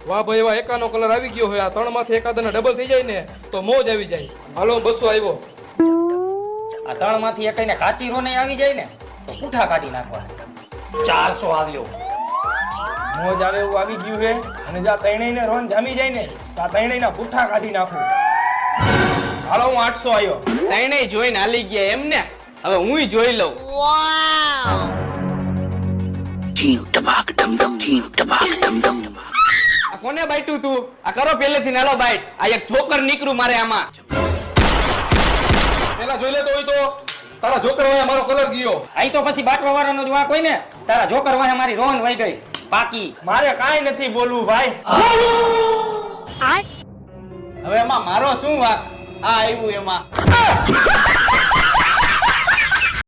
વાહ ભાઈ વાહ, એકાનો કલર આવી ગયો હોય. આ 3 માંથી એકાદના ડબલ થઈ જાય ને તો મોજ આવી જાય. હાલો 200 આવ્યો. આ 3 માંથી એકઈને કાચી રો નહીં આવી જાય ને તો પૂઠા કાઢી નાખવા. 400 આવ્યો. મોજ આવે એવું આવી ગયું છે. અને જા ત્રણેયને રોન જામી જાય ને તો આ ત્રણેયના પૂઠા કાઢી નાખું. હાલો હું 800 આવ્યો. ત્રણેય જોઈને હાલી ગયા એમ ને. હવે હુંય જોઈ લઉં. આ કોને બાઈટું તું? આ કરો પહેલેથી નાલો બાઈટ. આ એક જોકર નીકળું મારે આમાં. પેલા જોઈ લેતો હોય તો તારા જોકર હોય મારો કલર ગયો. આઈ તો પછી બાટવા વાળાનો જ વાંક હોય ને. તારા જોકર વાહે મારી રોન વહી ગઈ પાકી. મારે કાઈ નથી બોલવું ભાઈ. હવે એમાં મારો શું વાંક? આ આવ્યું એમાં.